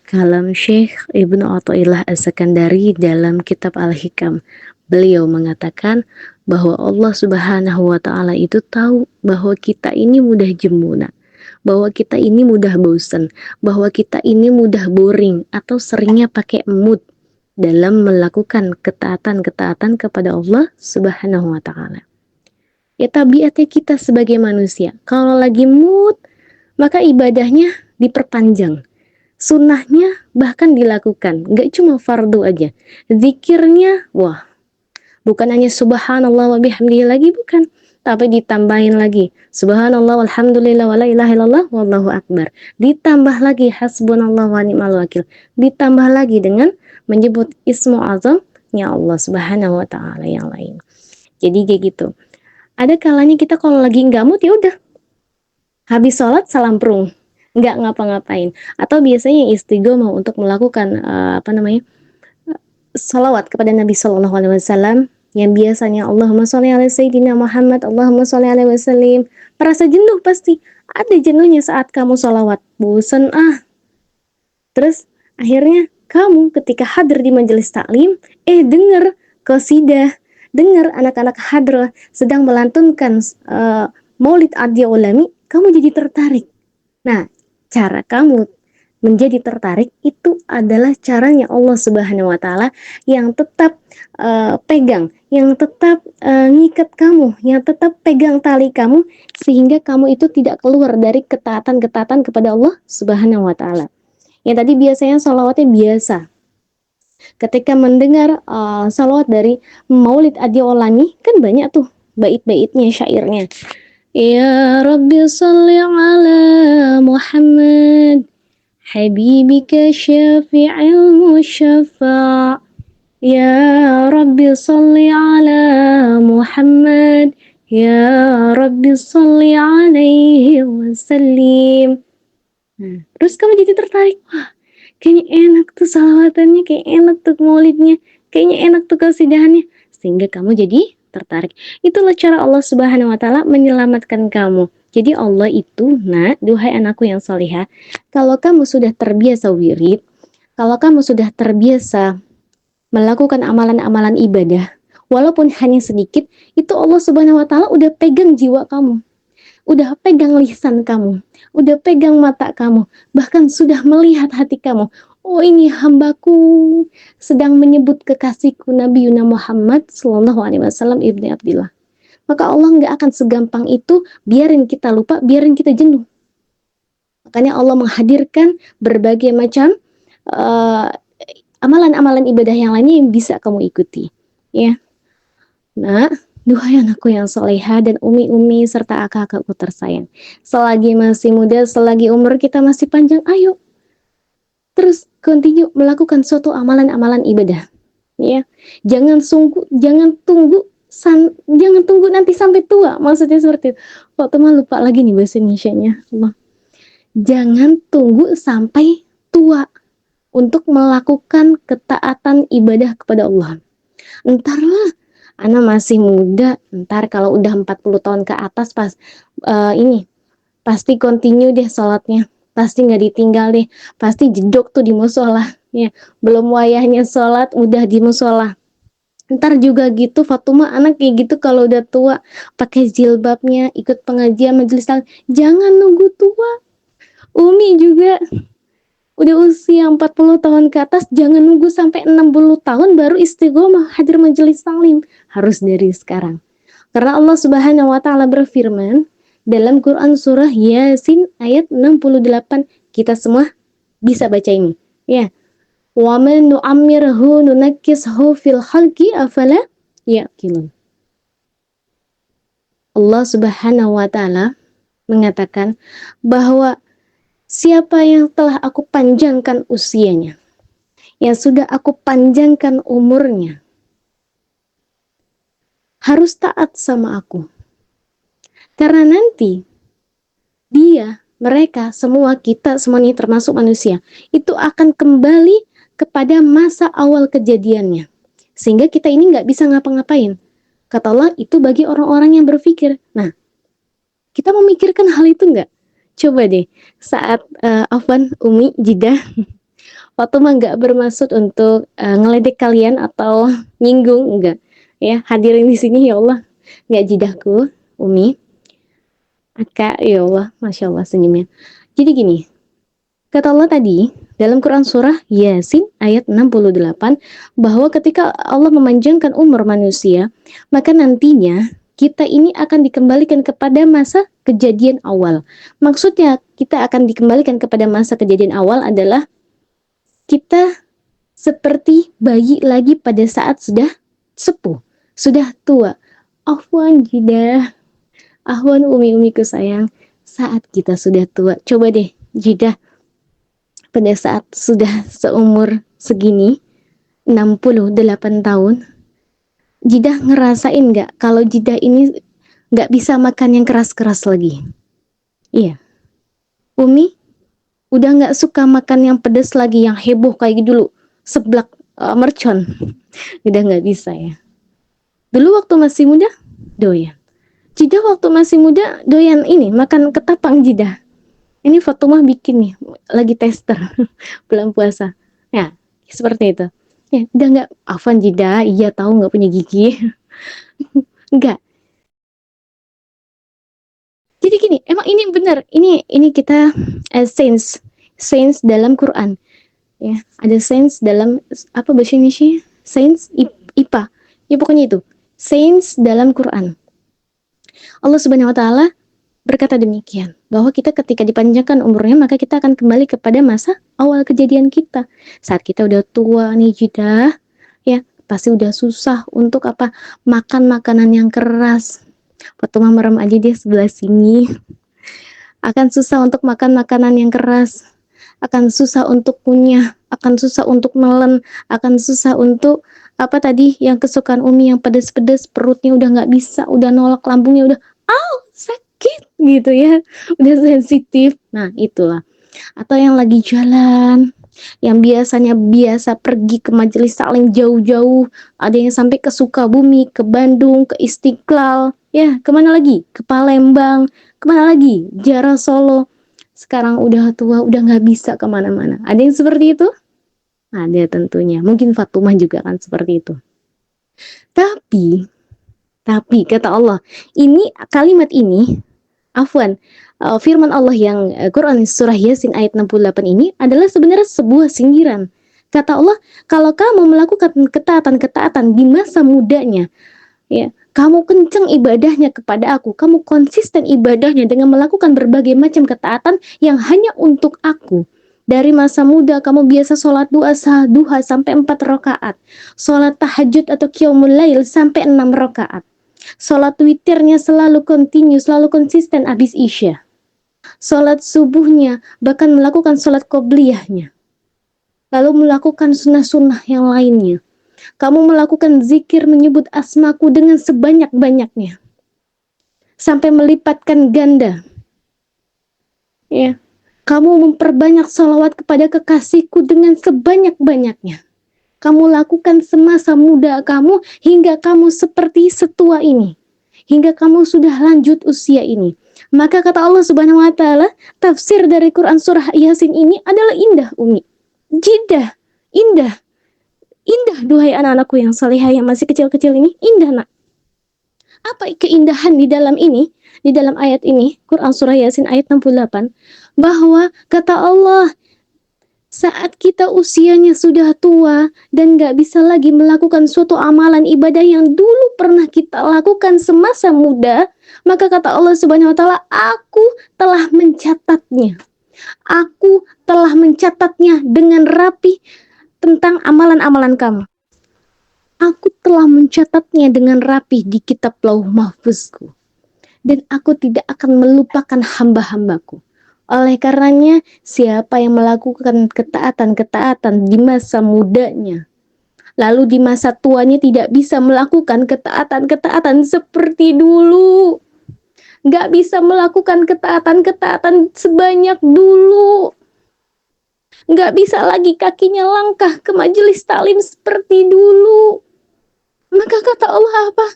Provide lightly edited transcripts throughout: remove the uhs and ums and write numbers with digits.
Kalam Syekh Ibnu Athaillah As-Sakandari dalam kitab Al-Hikam. Beliau mengatakan bahwa Allah Subhanahu wa taala itu tahu bahwa kita ini mudah jemu, bahwa kita ini mudah bosan, bahwa kita ini mudah boring atau seringnya pakai mood dalam melakukan ketaatan-ketaatan kepada Allah Subhanahu wa taala. Ya tabiatnya kita sebagai manusia, kalau lagi mood maka ibadahnya diperpanjang. Sunnahnya bahkan dilakukan, gak cuma fardu aja. Zikirnya, wah, bukan hanya subhanallah wa bihamdihi lagi, bukan. Tapi ditambahin lagi, subhanallah walhamdulillah wa la ilaha illallah wallahu akbar. Ditambah lagi hasbunallah wa ni'mal wakil. Ditambah lagi dengan menyebut ismu azamnya Allah Subhanahu wa taala yang lain. Jadi kayak gitu. Ada kalanya kita kalau lagi nggak mood, ya udah, habis sholat salam prung, nggak ngapa-ngapain. Atau biasanya istighomah untuk melakukan salawat kepada Nabi Shallallahu Alaihi Wasallam yang biasanya Allahumma sholli ala Sayyidina Muhammad, Allahumma sholli alaihi wasallim. Merasa jenuh pasti, ada jenuhnya saat kamu salawat, bosan Terus akhirnya kamu ketika hadir di majelis taklim, dengar qasidah, dengar anak-anak hadrah sedang melantunkan Maulid Adya Ulami, kamu jadi tertarik. Nah, cara kamu menjadi tertarik itu adalah caranya Allah Subhanahu wa taala yang tetap pegang, yang tetap ngikat kamu, yang tetap pegang tali kamu sehingga kamu itu tidak keluar dari ketaatan-ketaatan kepada Allah Subhanahu wa taala. Yang tadi biasanya salawatnya biasa. Ketika mendengar salawat dari Maulid Adya Ulami, kan banyak tuh bait-baitnya, syairnya. Ya Rabbi salli ala Muhammad Habibika syafi'il musyafa' Ya Rabbi salli ala Muhammad Ya Rabbi salli alaihi wasallim. Terus kamu jadi tertarik, wah kayaknya enak tuh salawatannya, kayak enak tuh maulidnya, kayaknya enak tuh qasidahannya, sehingga kamu jadi tertarik. Itulah cara Allah Subhanahu wa taala menyelamatkan kamu. Jadi Allah itu, duhai anakku yang salihah, kalau kamu sudah terbiasa wirid, kalau kamu sudah terbiasa melakukan amalan-amalan ibadah, walaupun hanya sedikit, itu Allah Subhanahu wa taala udah pegang jiwa kamu. Udah pegang lisan kamu, udah pegang mata kamu, bahkan sudah melihat hati kamu. Oh, ini hambaku sedang menyebut kekasihku Nabi Yuna Muhammad Sallallahu Alaihi Wasallam ibni Abdillah. Maka Allah nggak akan segampang itu biarin kita lupa, biarin kita jenuh. Makanya Allah menghadirkan berbagai macam amalan-amalan ibadah yang lainnya yang bisa kamu ikuti. Ya, duhai anakku yang soleha dan umi-umi serta akak-akakku tersayang, selagi masih muda, selagi umur kita masih panjang, ayo terus continue melakukan suatu amalan-amalan ibadah. Ya, jangan tunggu nanti sampai tua. Maksudnya seperti itu. Waktu mah lupa lagi nih bahasa Indonesianya. Jangan tunggu sampai tua untuk melakukan ketaatan ibadah kepada Allah. Entarlah, Ana masih muda, ntar kalau udah 40 tahun ke atas pasti continue deh sholatnya, pasti nggak ditinggal deh, pasti jedok tuh di musola, ya. Belum wayahnya sholat udah di musola. Ntar juga gitu, Fatuma anak kayak gitu kalau udah tua, pakai jilbabnya, ikut pengajian majelis taklim. Jangan nunggu tua. Umi juga udah usia 40 tahun ke atas, jangan nunggu sampai 60 tahun baru istiqomah hadir majelis taklim. Harus dari sekarang. Karena Allah Subhanahu wa taala berfirman dalam Quran surah Yasin ayat 68. Kita semua bisa baca ini. Ya. Wa man nu'ammirhu nunakkishu fil khalqi afala yaqilun. Allah Subhanahu wa taala mengatakan bahwa siapa yang telah aku panjangkan usianya, yang sudah aku panjangkan umurnya, harus taat sama aku. Karena nanti mereka, semua kita, semuanya termasuk manusia, itu akan kembali kepada masa awal kejadiannya. Sehingga kita ini nggak bisa ngapa-ngapain. Kata Allah, itu bagi orang-orang yang berpikir. Nah, kita memikirkan hal itu nggak? Coba deh, saat Umi Jidah, Fatumah nggak bermaksud untuk ngeledek kalian atau nyinggung, enggak. Ya, hadirin di sini ya Allah, nggak jidahku, Umi, Aka, ya Allah, Masya Allah senyumnya. Jadi gini, kata Allah tadi dalam Quran surah Yasin ayat 68 bahwa ketika Allah memanjangkan umur manusia, maka nantinya kita ini akan dikembalikan kepada masa kejadian awal. Maksudnya kita akan dikembalikan kepada masa kejadian awal adalah kita seperti bayi lagi pada saat sudah sepuh, sudah tua. Afwan Jidah, ahwan umi-umiku sayang, saat kita sudah tua. Coba deh Jidah pada saat sudah seumur segini, 68 tahun, Jidah ngerasain nggak kalau Jidah ini nggak bisa makan yang keras-keras lagi? Iya. Umi udah nggak suka makan yang pedas lagi, yang heboh kayak dulu, seblak, mercon. Udah nggak bisa ya. Dulu waktu masih muda, doyan. Jidah waktu masih muda, doyan ini, makan ketapang Jidah. Ini Fatumah bikin nih, lagi tester bulan puasa. Ya, seperti itu. Ya, udah nggak, Afan Jidah, iya tahu nggak punya gigi. Enggak. Jadi gini, emang ini benar. Ini kita sains dalam Quran. Ya, ada sains dalam apa bahasa Indonesia? Sains IPA. Ya pokoknya itu. Sains dalam Quran. Allah Subhanahu wa taala berkata demikian, bahwa kita ketika dipanjangkan umurnya, maka kita akan kembali kepada masa awal kejadian kita. Saat kita udah tua nih Jidah, ya pasti udah susah untuk apa, makan makanan yang keras. Fatumah merem aja dia sebelah sini. Akan susah untuk makan makanan yang keras, akan susah untuk kunyah, akan susah untuk nelen, akan susah untuk apa tadi yang kesukaan Umi yang pedes-pedes, perutnya udah nggak bisa, udah nolak, lambungnya udah sakit gitu ya, udah sensitif. Nah itulah. Atau yang lagi jalan, yang biasa pergi ke majelis taklim jauh-jauh, ada yang sampai ke Sukabumi, ke Bandung, ke Istiqlal, ya kemana lagi, ke Palembang, kemana lagi, Jara Solo. Sekarang udah tua, udah nggak bisa kemana-mana. Ada yang seperti itu? Ada tentunya. Mungkin Fatumah juga kan seperti itu. Tapi kata Allah, ini kalimat ini, afwan, firman Allah yang Quran surah Yasin ayat 68 ini adalah sebenarnya sebuah sindiran. Kata Allah, kalau kamu melakukan ketaatan-ketaatan di masa mudanya, ya, kamu kenceng ibadahnya kepada aku, kamu konsisten ibadahnya dengan melakukan berbagai macam ketaatan yang hanya untuk aku. Dari masa muda kamu biasa sholat duha sampai 4 rakaat, sholat tahajud atau qiyamul lail sampai 6 rakaat. Sholat witirnya selalu kontinu, selalu konsisten abis isya. Sholat subuhnya, bahkan melakukan sholat qobliyahnya. Lalu melakukan sunnah-sunnah yang lainnya. Kamu melakukan zikir menyebut asmaku dengan sebanyak-banyaknya. Sampai melipatkan ganda. Ya. Kamu memperbanyak sholawat kepada kekasihku dengan sebanyak-banyaknya. Kamu lakukan semasa muda kamu hingga kamu seperti setua ini. Hingga kamu sudah lanjut usia ini. Maka kata Allah Subhanahu wa taala, tafsir dari Quran surah Yasin ini adalah indah, Umi. Jidah, indah. Indah duhai anak-anakku yang salihah yang masih kecil-kecil ini, indah nak. Apa keindahan di dalam ini? Di dalam ayat ini, Quran surah Yasin ayat 68, bahwa kata Allah, saat kita usianya sudah tua dan gak bisa lagi melakukan suatu amalan ibadah yang dulu pernah kita lakukan semasa muda, maka kata Allah Subhanahu wa taala, aku telah mencatatnya. Aku telah mencatatnya dengan rapi tentang amalan-amalan kamu. Aku telah mencatatnya dengan rapi di kitab Lauh Mahfuzku. Dan aku tidak akan melupakan hamba-hambaku. Oleh karenanya, siapa yang melakukan ketaatan-ketaatan di masa mudanya, lalu di masa tuanya tidak bisa melakukan ketaatan-ketaatan seperti dulu, gak bisa melakukan ketaatan-ketaatan sebanyak dulu, gak bisa lagi kakinya langkah ke majelis taklim seperti dulu, maka kata Allah apa?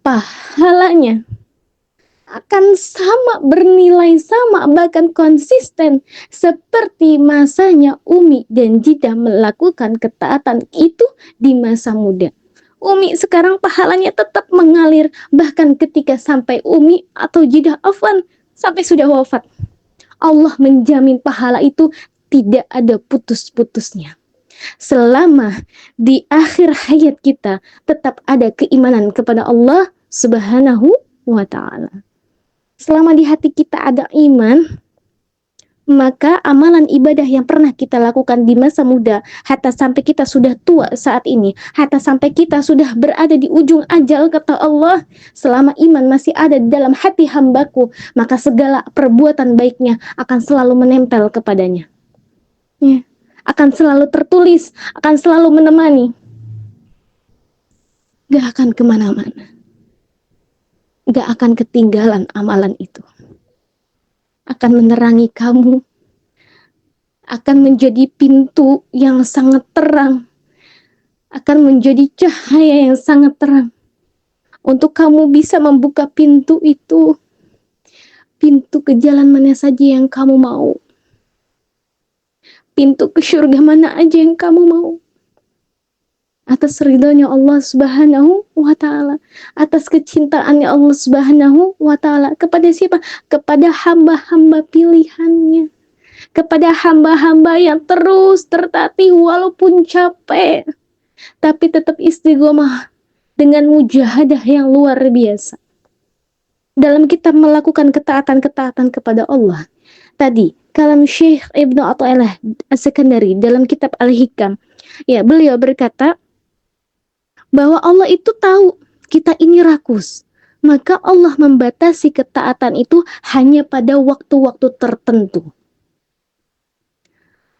Pahalanya akan sama, bernilai sama, bahkan konsisten seperti masanya Umi dan Jida melakukan ketaatan itu di masa muda. Umi sekarang pahalanya tetap mengalir bahkan ketika sampai Umi atau Jida afwan sampai sudah wafat. Allah menjamin pahala itu tidak ada putus-putusnya. Selama di akhir hayat kita tetap ada keimanan kepada Allah Subhanahu wa ta'ala. Selama di hati kita ada iman, maka amalan ibadah yang pernah kita lakukan di masa muda, hatta sampai kita sudah tua saat ini, hatta sampai kita sudah berada di ujung ajal, kata Allah, selama iman masih ada di dalam hati hambaku, maka segala perbuatan baiknya akan selalu menempel kepadanya. Ya, akan selalu tertulis, akan selalu menemani. Gak akan kemana-mana. Gak akan ketinggalan amalan itu. Akan menerangi kamu, akan menjadi pintu yang sangat terang, akan menjadi cahaya yang sangat terang, untuk kamu bisa membuka pintu itu, pintu ke jalan mana saja yang kamu mau, pintu ke surga mana aja yang kamu mau, atas ridhonya Allah Subhanahu wa ta'ala, atas kecintaannya Allah Subhanahu wa ta'ala. Kepada siapa? Kepada hamba-hamba pilihannya, kepada hamba-hamba yang terus tertatih walaupun capek, tapi tetap istiqomah dengan mujahadah yang luar biasa dalam kita melakukan ketaatan-ketaatan kepada Allah. Tadi kalam Syekh Ibnu Athaillah As-Sakandari dalam kitab Al-Hikam, ya, beliau berkata bahwa Allah itu tahu kita ini rakus, maka Allah membatasi ketaatan itu hanya pada waktu-waktu tertentu,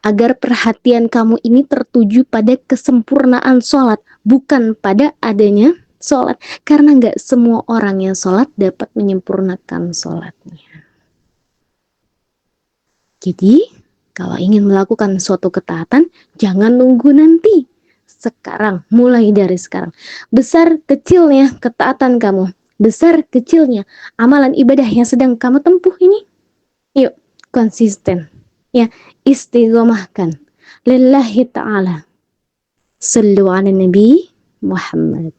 agar perhatian kamu ini tertuju pada kesempurnaan sholat, bukan pada adanya sholat. Karena nggak semua orang yang sholat dapat menyempurnakan sholatnya. Jadi, kalau ingin melakukan suatu ketaatan, jangan nunggu nanti. Sekarang, mulai dari sekarang. Besar kecilnya ketaatan kamu, besar kecilnya amalan ibadah yang sedang kamu tempuh ini, yuk konsisten, ya, istiqomahkan lillahi ta'ala. Sallu ala Nabi Muhammad.